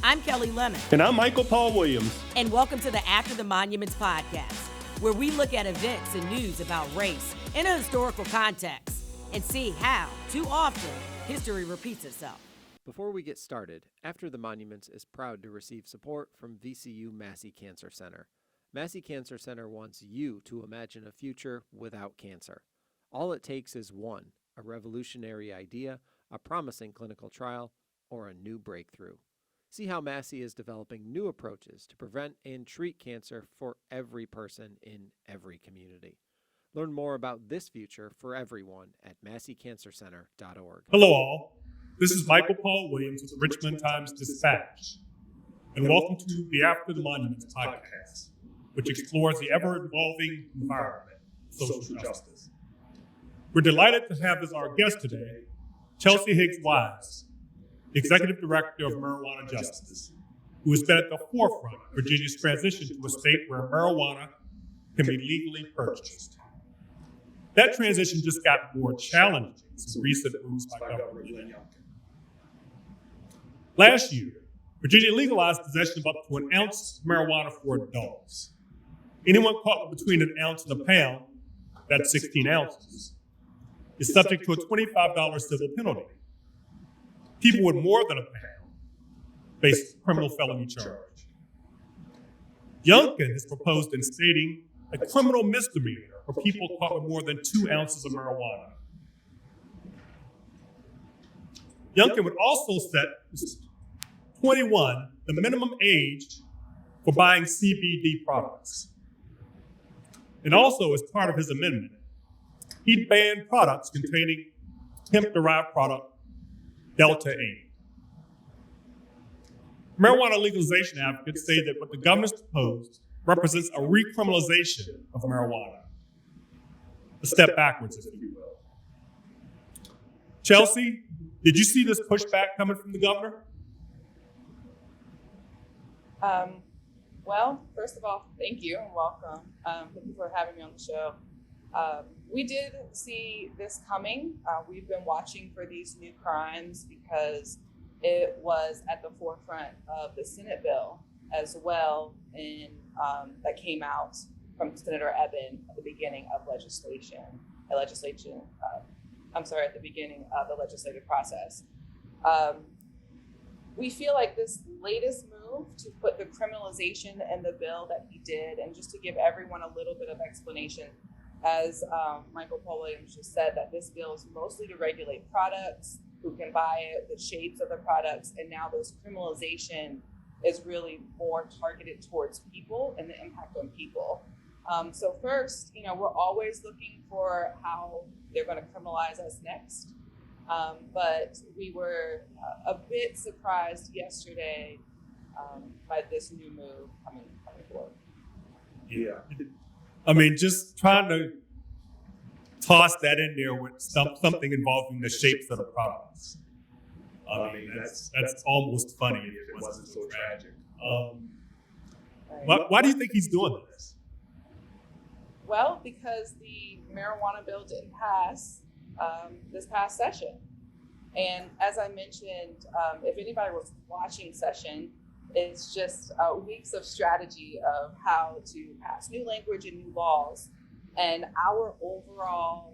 I'm Kelly Lemon. And I'm Michael Paul Williams. And welcome to the After the Monuments podcast, where we look at events and news about race in a historical context and see how, too often, history repeats itself. Before we get started, After the Monuments is proud to receive support from VCU Massey Cancer Center. Massey Cancer Center wants you to imagine a future without cancer. All it takes is one, a revolutionary idea, a promising clinical trial, or a new breakthrough. See how Massey is developing new approaches to prevent and treat cancer for every person in every community. Learn more about this future for everyone at masseycancercenter.org. Hello all, this is Michael Paul Williams with the Richmond Times-Dispatch, and welcome to the After the Monuments podcast, which explores the ever-evolving environment of social justice. We're delighted to have as our guest today, Chelsea Higgs Wise, Executive Director of Marijuana Justice, who has been at the forefront of Virginia's transition to a state where marijuana can be legally purchased. That transition just got more challenging since recent moves by Governor Youngkin. Last year, Virginia legalized possession of up to an ounce of marijuana for adults. Anyone caught with between an ounce and a pound, that's 16 ounces, is subject to a $25 civil penalty. People with more than a pound face a criminal felony charge. Youngkin has proposed instating a criminal misdemeanor for people caught with more than 2 ounces of marijuana. Youngkin would also set 21 the minimum age for buying CBD products. And also, as part of his amendment, he'd ban products containing hemp-derived product Delta-8. Marijuana legalization advocates say that what the governor's proposed represents a re-criminalization of marijuana. A step backwards, if you will. Chelsea, did you see this pushback coming from the governor? Well, first of all, thank you and welcome. Thank you for having me on the show. We did see this coming. We've been watching for these new crimes because it was at the forefront of the Senate bill as well, and that came out from Senator Eben at the beginning of at the beginning of the legislative process. We feel like this latest move to put the criminalization in the bill that he did, and just to give everyone a little bit of explanation, as Michael Paul Williams just said, that this bill is mostly to regulate products, who can buy it, the shapes of the products, and now this criminalization is really more targeted towards people and the impact on people. So first, we're always looking for how they're going to criminalize us next. But we were a bit surprised yesterday by this new move coming forward. Yeah. I mean, just trying to toss that in there with something involving the shapes of the products. I mean, that's almost funny if it wasn't so tragic. Why do you think he's doing this? Well, because the marijuana bill didn't pass this past session. And as I mentioned, if anybody was watching session, it's just weeks of strategy of how to pass new language and new laws. And our overall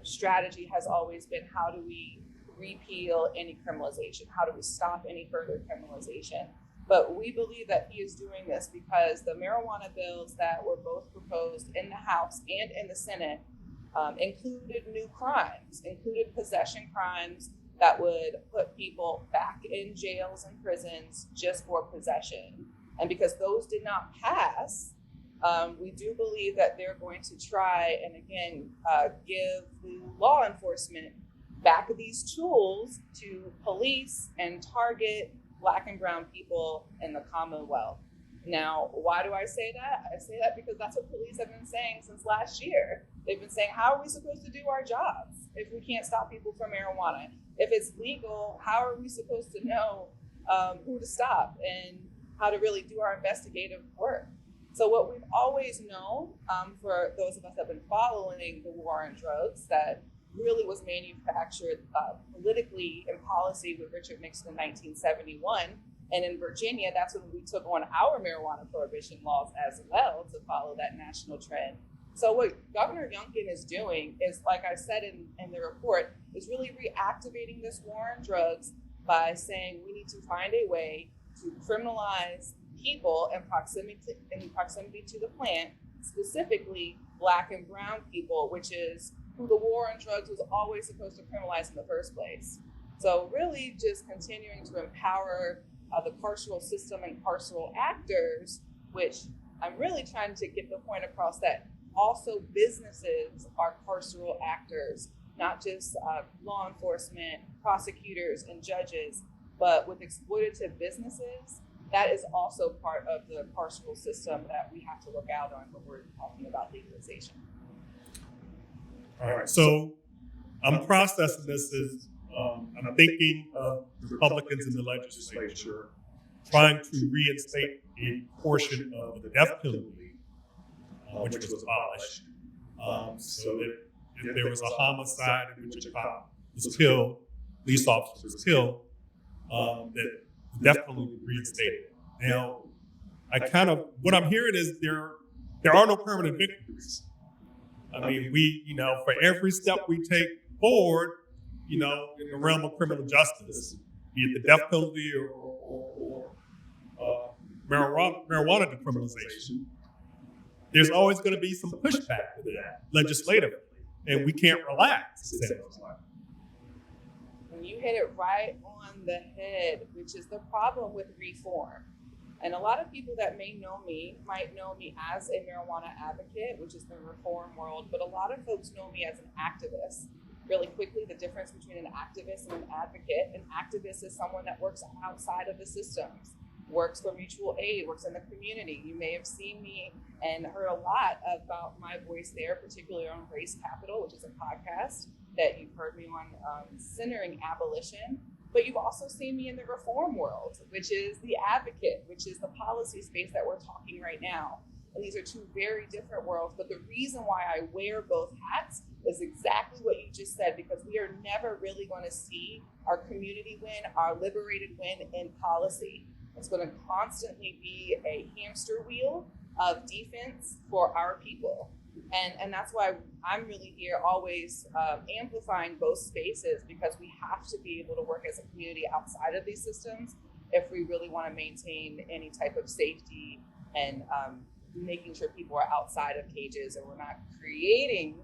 strategy has always been, how do we repeal any criminalization? How do we stop any further criminalization? But we believe that he is doing this because the marijuana bills that were both proposed in the House and in the Senate included new crimes, included possession crimes that would put people back in jails and prisons just for possession. And because those did not pass, we do believe that they're going to try and again give the law enforcement back these tools to police and target Black and brown people in the Commonwealth. Now, why do I say that? I say that because that's what police have been saying since last year. They've been saying, how are we supposed to do our jobs if we can't stop people from marijuana? If it's legal, how are we supposed to know who to stop and how to really do our investigative work? So what we've always known, for those of us that have been following the war on drugs, that really was manufactured politically in policy with Richard Nixon in 1971, And in Virginia, that's when we took on our marijuana prohibition laws as well to follow that national trend. So what Governor Youngkin is doing is, like I said in the report, is really reactivating this war on drugs by saying we need to find a way to criminalize people in proximity to the plant, specifically Black and brown people, which is who the war on drugs was always supposed to criminalize in the first place. So really just continuing to empower the carceral system and carceral actors, which I'm really trying to get the point across that also businesses are carceral actors, not just law enforcement, prosecutors, and judges, but with exploitative businesses, that is also part of the carceral system that we have to look out on when we're talking about legalization. All right, so I'm processing this as I'm thinking of Republicans in the legislature trying to reinstate a portion of the death penalty, which was abolished. So that if there was a homicide in which a cop was killed, police officer was killed, that the death penalty was reinstated. Now, what I'm hearing is there are no permanent victories. I mean, for every step we take forward, in the realm of criminal justice, be it the death penalty or marijuana decriminalization, there's always going to be some pushback to that legislatively, and we can't relax. And you hit it right on the head, which is the problem with reform. And a lot of people that may know me might know me as a marijuana advocate, which is the reform world, but a lot of folks know me as an activist. Really quickly, the difference between an activist and an advocate. An activist is someone that works outside of the systems, works for mutual aid, works in the community. You may have seen me and heard a lot about my voice there, particularly on Race Capital, which is a podcast that you've heard me on centering abolition. But you've also seen me in the reform world, which is the advocate, which is the policy space that we're talking right now. And these are two very different worlds. But the reason why I wear both hats is exactly what you just said, because we are never really going to see our community win, our liberated win in policy. It's going to constantly be a hamster wheel of defense for our people. And that's why I'm really here always amplifying both spaces, because we have to be able to work as a community outside of these systems if we really want to maintain any type of safety and making sure people are outside of cages and we're not recreating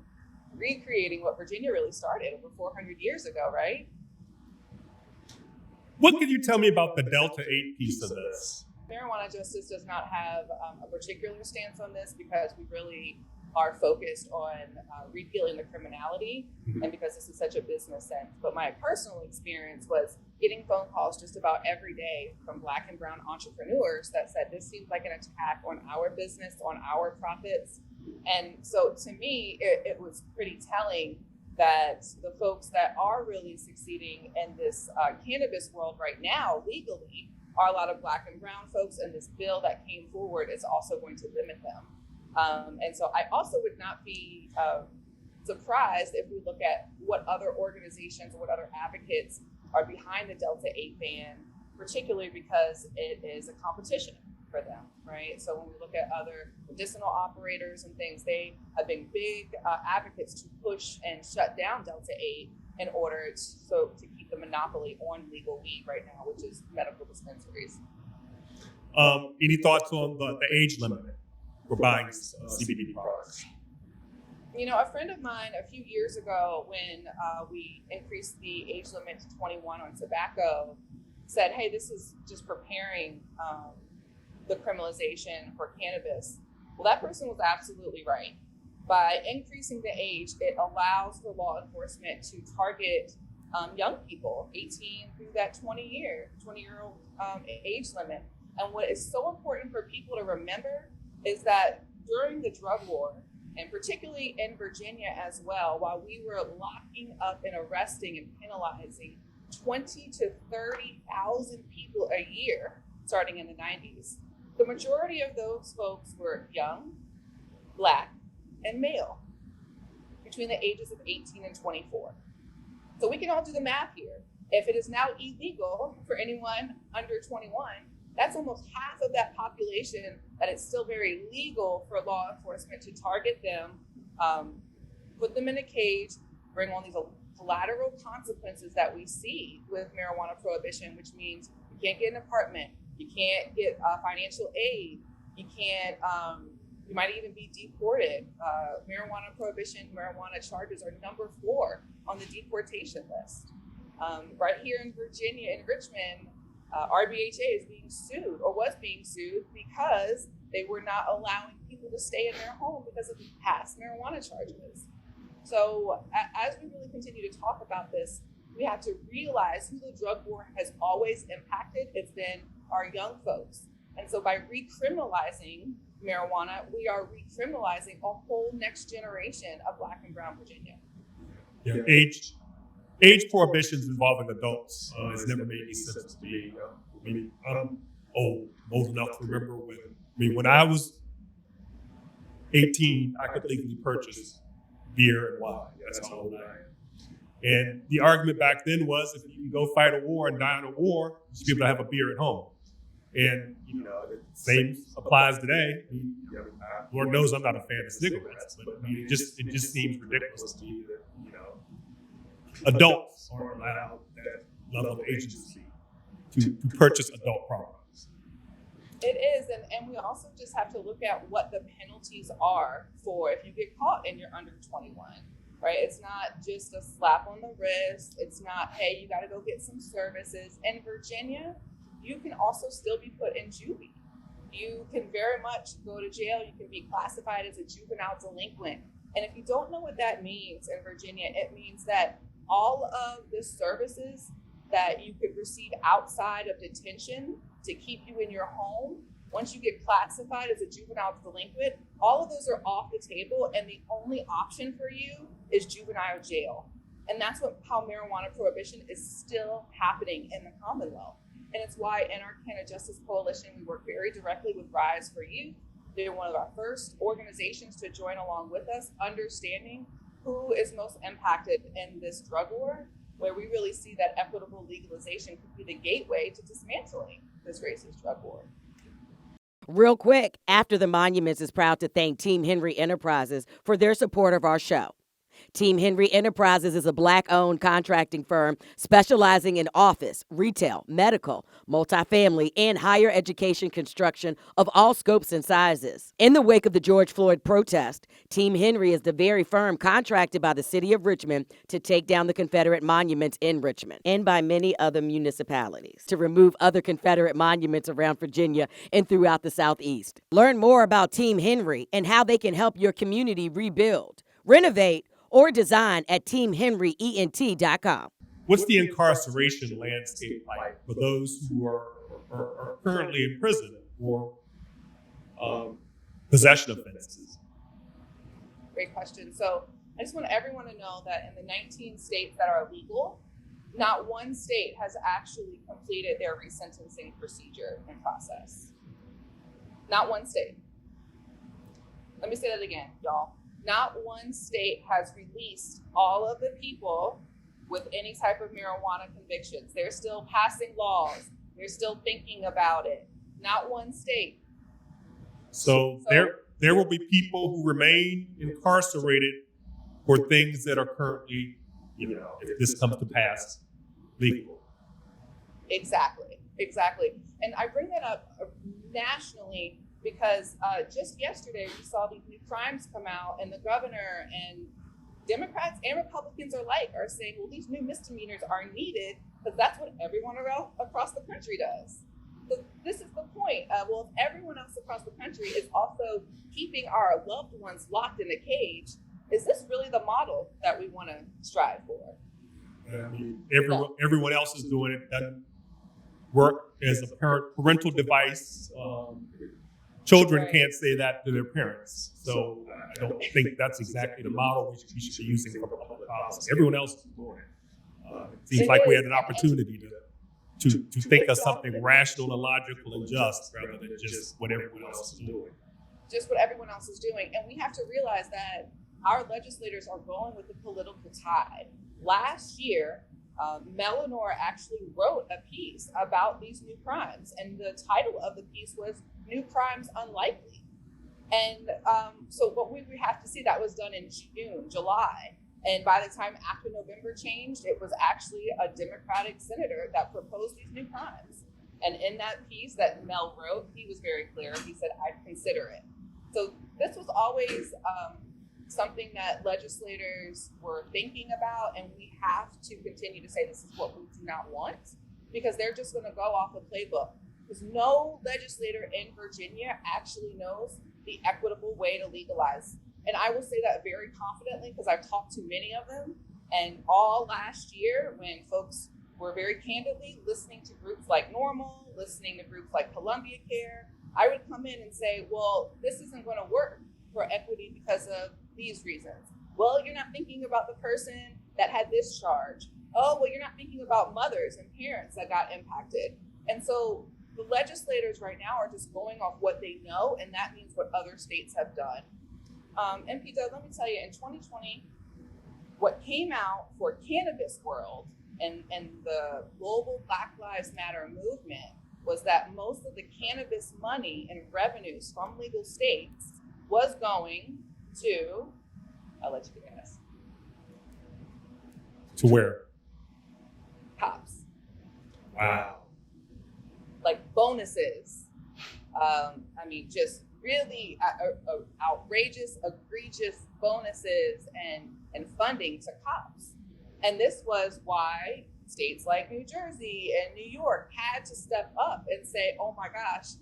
what Virginia really started over 400 years ago, right? What can you tell me about the Delta 8 piece of this? Marijuana justice does not have a particular stance on this, because we really are focused on repealing the criminality, and because this is such a business sense. But my personal experience was getting phone calls just about every day from Black and brown entrepreneurs that said, this seems like an attack on our business, on our profits. And so to me, it was pretty telling that the folks that are really succeeding in this cannabis world right now legally are a lot of Black and brown folks, and this bill that came forward is also going to limit them. And so I also would not be surprised if we look at what other organizations or what other advocates are behind the Delta 8 ban, particularly because it is a competition for them, right? So when we look at other medicinal operators and things, they have been big advocates to push and shut down Delta 8 in order to keep the monopoly on legal weed right now, which is medical dispensaries. Any thoughts on the age limit for buying CBD products? A friend of mine a few years ago, when we increased the age limit to 21 on tobacco, said, hey, this is just preparing the criminalization for cannabis. Well, that person was absolutely right. By increasing the age, it allows for law enforcement to target young people, 18 through that 20-year-old age limit. And what is so important for people to remember is that during the drug war, and particularly in Virginia as well, while we were locking up and arresting and penalizing 20 to 30,000 people a year starting in the 90s, the majority of those folks were young, Black, and male, between the ages of 18 and 24. So we can all do the math here. If it is now illegal for anyone under 21, that's almost half of that population that it's still very legal for law enforcement to target them, put them in a cage, bring on these collateral consequences that we see with marijuana prohibition, which means you can't get an apartment, you can't get financial aid, you can't, you might even be deported. Marijuana prohibition, marijuana charges are number 4 on the deportation list. Right here in Virginia, in Richmond, RBHA is being sued, or was being sued, because they were not allowing people to stay in their home because of past marijuana charges. So as we really continue to talk about this, we have to realize who the drug war has always impacted. It's been our young folks. And so by recriminalizing marijuana, we are recriminalizing a whole next generation of Black and brown Virginia. Yeah, age prohibitions involving adults has never made any sense to me. I mean, I'm old enough to remember when I was 18, I could legally purchase beer and wine. That's how old I am. And the argument back then was, if you can go fight a war and die in a war, you should be able to have a beer at home. And the same applies today. I mean, Lord knows I'm not a fan of cigarettes, but I mean, it just seems ridiculous to me that adults are allowed that level of agency to purchase adult products. It is, and we also just have to look at what the penalties are for if you get caught and you're under 21, right? It's not just a slap on the wrist. It's not, hey, you got to go get some services. In Virginia, you can also still be put in juvie. You can very much go to jail. You can be classified as a juvenile delinquent. And if you don't know what that means in Virginia, it means that all of the services that you could receive outside of detention to keep you in your home, once you get classified as a juvenile delinquent, all of those are off the table, and the only option for you is juvenile jail. And that's how marijuana prohibition is still happening in the Commonwealth. And it's why in our Canada Justice Coalition, we work very directly with Rise for Youth. They're one of our first organizations to join along with us, understanding who is most impacted in this drug war, where we really see that equitable legalization could be the gateway to dismantling this racist drug war. Real quick, After the Monuments is proud to thank Team Henry Enterprises for their support of our show. Team Henry Enterprises is a Black-owned contracting firm specializing in office, retail, medical, multifamily, and higher education construction of all scopes and sizes. In the wake of the George Floyd protest, Team Henry is the very firm contracted by the city of Richmond to take down the Confederate monuments in Richmond and by many other municipalities to remove other Confederate monuments around Virginia and throughout the Southeast. Learn more about Team Henry and how they can help your community rebuild, renovate, or design at teamhenryent.com. What's the incarceration landscape like for those who are currently in prison for possession offenses? Great question. So I just want everyone to know that in the 19 states that are legal, not one state has actually completed their resentencing procedure and process. Not one state. Let me say that again, y'all. Not one state has released all of the people with any type of marijuana convictions. They're still passing laws. They're still thinking about it. Not one state. So there will be people who remain incarcerated for things that are currently, if this comes to pass, legal. Exactly. And I bring that up nationally because just yesterday we saw these new crimes come out, and the governor and Democrats and Republicans are saying, well, these new misdemeanors are needed because that's what everyone across the country does. So this is the point. Well, if everyone else across the country is also keeping our loved ones locked in a cage, is this really the model that we want to strive for? I mean, everyone else is doing it. That work as a parental device. Children can't say that to their parents. So I don't think that's exactly the model we should be using for public policy. Everyone else is doing it. It seems like we had an opportunity to think of something rational and logical and just rather than just what everyone else is doing. Just what everyone else is doing. And we have to realize that our legislators are going with the political tide. Last year, Melanor actually wrote a piece about these new crimes, and the title of the piece was "New Crimes Unlikely." And so what we would have to see, that was done in June, July. And by the time after November changed, it was actually a Democratic senator that proposed these new crimes. And in that piece that Mel wrote, he was very clear. He said, "I'd consider it." So this was always something that legislators were thinking about, and we have to continue to say this is what we do not want, because they're just going to go off the playbook. Because no legislator in Virginia actually knows the equitable way to legalize. And I will say that very confidently because I've talked to many of them. And all last year, when folks were very candidly listening to groups like Normal, listening to groups like Columbia Care, I would come in and say, well, this isn't going to work for equity because of these reasons. Well, you're not thinking about the person that had this charge. Oh, well, you're not thinking about mothers and parents that got impacted. And so the legislators right now are just going off what they know, and that means what other states have done. MP Doug, let me tell you, in 2020, what came out for cannabis world and the global Black Lives Matter movement was that most of the cannabis money and revenues from legal states was going to, I'll let you guess. To where? Cops. Wow. Like bonuses. I mean, just really outrageous, egregious bonuses and funding to cops. And this was why states like New Jersey and New York had to step up and say, oh my gosh,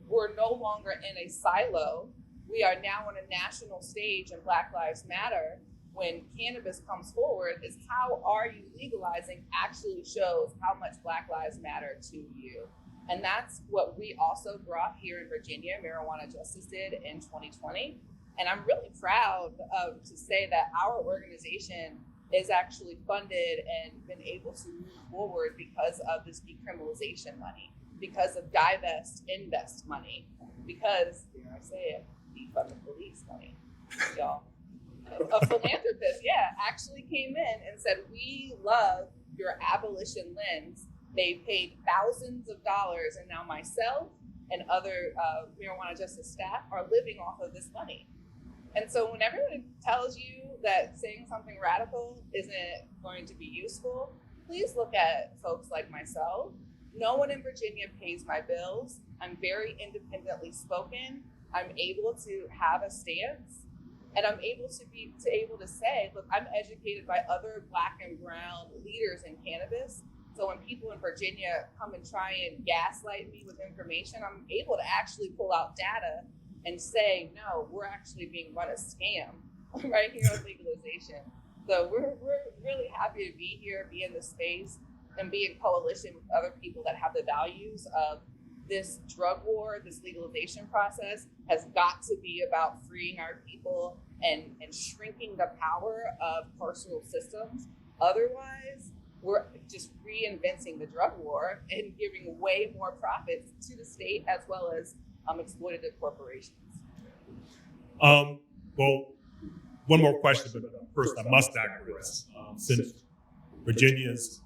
we're no longer in a silo. We are now on a national stage in Black Lives Matter. When cannabis comes forward, is how are you legalizing actually shows how much Black Lives Matter to you. And that's what we also brought here in Virginia, Marijuana Justice did in 2020. And I'm really proud to say that our organization is actually funded and been able to move forward because of this decriminalization money, because of divest, invest money, because, dare I say it, defund the police money, y'all. A philanthropist, actually came in and said, we love your abolition lens. They paid thousands of dollars, and now myself and other marijuana justice staff are living off of this money. And so when everyone tells you that saying something radical isn't going to be useful, please look at folks like myself. No one in Virginia pays my bills. I'm very independently spoken. I'm able to have a stance, and I'm able to say, look, I'm educated by other Black and brown leaders in cannabis. So when people in Virginia come and try and gaslight me with information, I'm able to actually pull out data and say, no, we're actually being run a scam right here on legalization. So we're really happy to be here, be in this space, and be in coalition with other people that have the values of this drug war. This legalization process has got to be about freeing our people and shrinking the power of carceral systems. Otherwise, we're just reinventing the drug war and giving way more profits to the state as well as exploitative corporations. Well, one more question, but first I must digress. Since Virginia's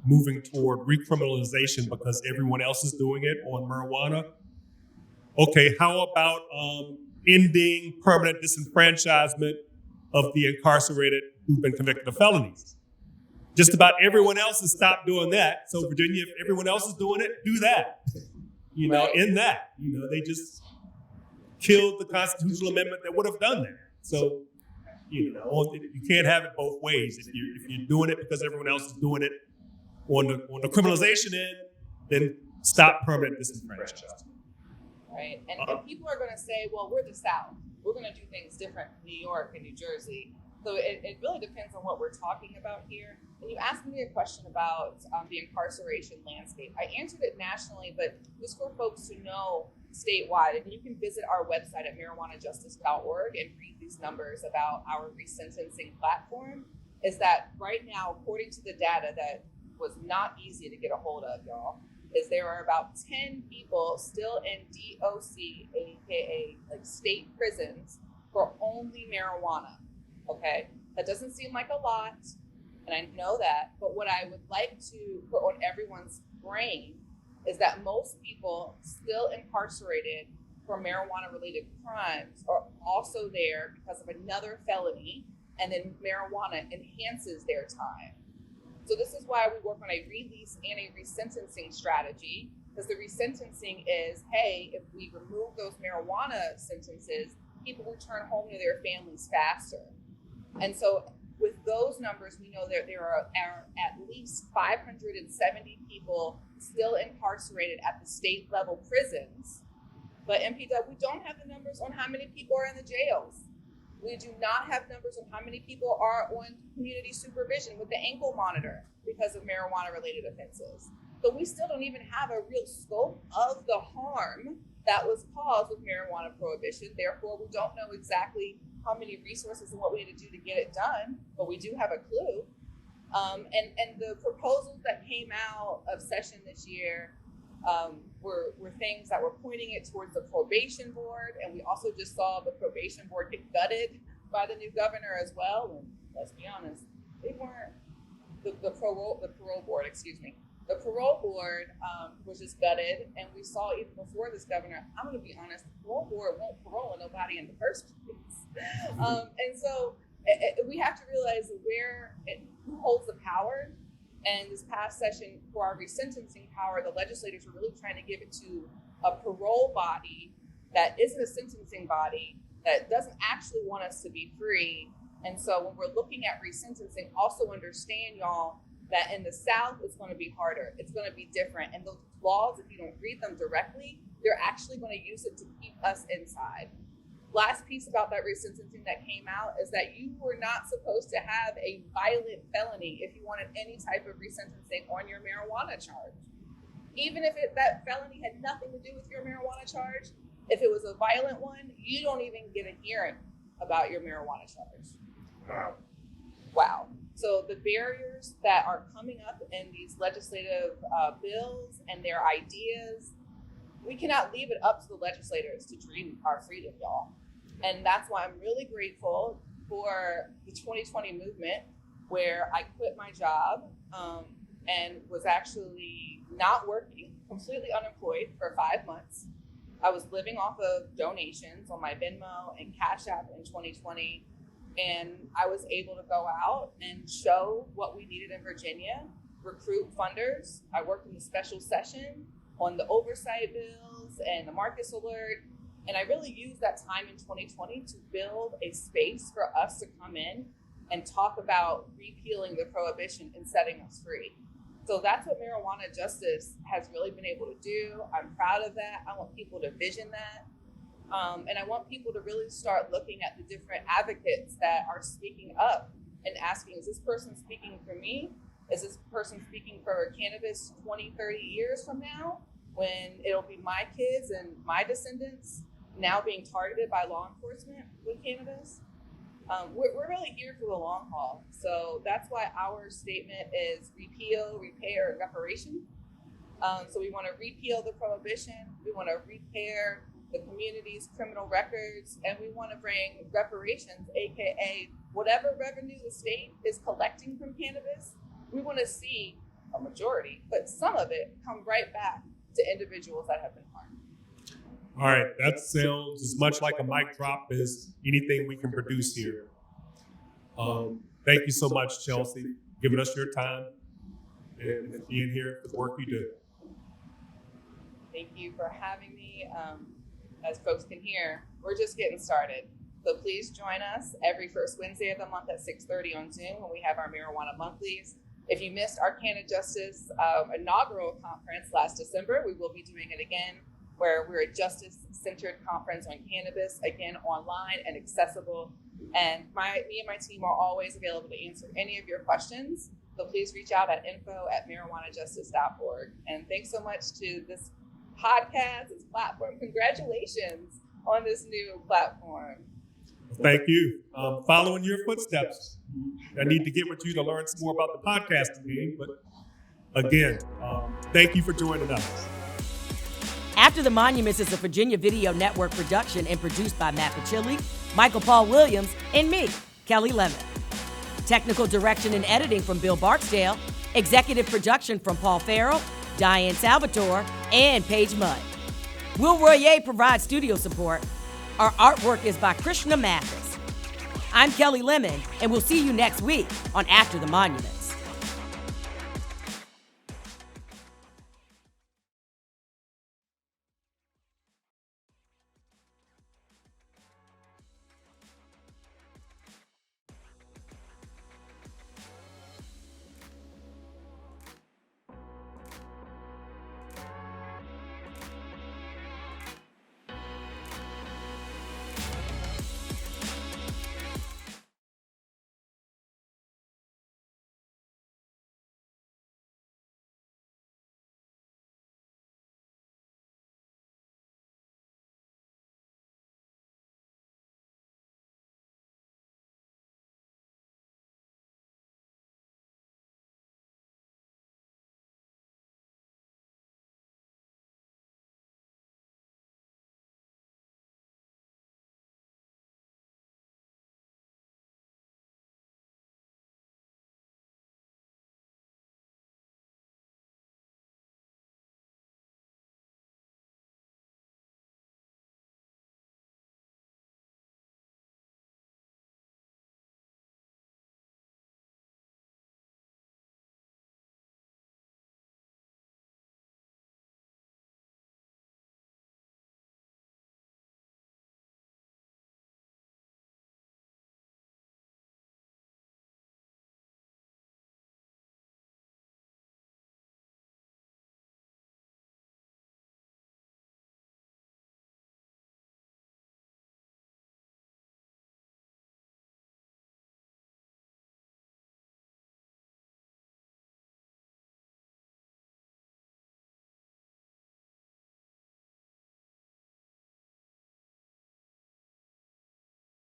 moving toward recriminalization because everyone else is doing it on marijuana, okay, how about ending permanent disenfranchisement of the incarcerated who've been convicted of felonies? Just about everyone else has stopped doing that. So Virginia, if everyone else is doing it, do that. In that, they just killed the constitutional amendment that would have done that. So, you can't have it both ways. If you're doing it because everyone else is doing it on the criminalization end, then stop permanent disenfranchisement. Right, and people are going to say, well, we're the South. We're going to do things different in New York and New Jersey. So it really depends on what we're talking about here. And you asked me a question about the incarceration landscape. I answered it nationally, but just for folks to know statewide, and you can visit our website at marijuanajustice.org and read these numbers about our resentencing platform, is that right now, according to the data that was not easy to get a hold of, y'all, is there are about 10 people still in DOC, aka like state prisons, for only marijuana. Okay, that doesn't seem like a lot, And I know that, but what I would like to put on everyone's brain is that most people still incarcerated for marijuana-related crimes are also there because of another felony, and then marijuana enhances their time. So this is why we work on a release and a resentencing strategy, because the resentencing is, hey, if we remove those marijuana sentences, people return home to their families faster. And so with those numbers, we know that there are at least 570 people still incarcerated at the state level prisons. But MPW, we don't have the numbers on how many people are in the jails. We do not have numbers on how many people are on community supervision with the ankle monitor because of marijuana related offenses. So we still don't even have a real scope of the harm that was caused with marijuana prohibition. Therefore, we don't know exactly how many resources and what we need to do to get it done, but we do have a clue. And the proposals that came out of session this year were things that were pointing it towards the probation board, and we also just saw the probation board get gutted by the new governor as well. And let's be honest, they weren't the parole board, excuse me. The parole board was just gutted, and we saw even before this governor, I'm going to be honest, the parole board won't parole nobody in the first place. And so we have to realize who holds the power. And this past session, for our resentencing power, the legislators were really trying to give it to a parole body that isn't a sentencing body, that doesn't actually want us to be free. And so when we're looking at resentencing, also understand, y'all, that in the South, it's going to be harder. It's going to be different. And those laws, if you don't read them directly, they're actually going to use it to keep us inside. Last piece about that resentencing that came out is that you were not supposed to have a violent felony if you wanted any type of resentencing on your marijuana charge. Even if that felony had nothing to do with your marijuana charge, if it was a violent one, you don't even get a hearing about your marijuana charge. Wow. So the barriers that are coming up in these legislative bills and their ideas, we cannot leave it up to the legislators to dream our freedom, y'all. And that's why I'm really grateful for the 2020 movement, where I quit my job and was actually not working, completely unemployed for 5 months. I was living off of donations on my Venmo and Cash App in 2020. And I was able to go out and show what we needed in Virginia, recruit funders. I worked in the special session on the oversight bills and the Marcus Alert. And I really used that time in 2020 to build a space for us to come in and talk about repealing the prohibition and setting us free. So that's what marijuana justice has really been able to do. I'm proud of that. I want people to vision that. And I want people to really start looking at the different advocates that are speaking up and asking, is this person speaking for me? Is this person speaking for cannabis 20, 30 years from now, when it'll be my kids and my descendants now being targeted by law enforcement with cannabis? We're really here for the long haul. So that's why our statement is repeal, repair, and reparation. So we want to repeal the prohibition. We want to repair the community's criminal records, and we want to bring reparations, aka whatever revenue the state is collecting from cannabis, we want to see a majority, but some of it come right back to individuals that have been harmed. All right, that sounds as much like a mic drop as anything we can produce here. Thank you so much, Chelsea, giving us your time and being here for the work you do. Thank you for having me. As folks can hear, we're just getting started. So please join us every first Wednesday of the month at 6:30 on Zoom when we have our Marijuana Monthlies. If you missed our Canna Justice inaugural conference last December, we will be doing it again, where we're a justice-centered conference on cannabis, again, online and accessible. And me and my team are always available to answer any of your questions. So please reach out at info@marijuanajustice.org. And thanks so much to this podcast, this platform. Congratulations on this new platform. Thank you. Following your footsteps. I need to get with you to learn some more about the podcasting game. But again, thank you for joining us. After the Monuments is a Virginia Video Network production and produced by Matt Pachilli, Michael Paul Williams, and me, Kelly Lemon. Technical direction and editing from Bill Barksdale. Executive production from Paul Farrell, Diane Salvatore, and Paige Mudd. Will Royer provides studio support. Our artwork is by Krishna Mathis. I'm Kelly Lemon, and we'll see you next week on After the Monument.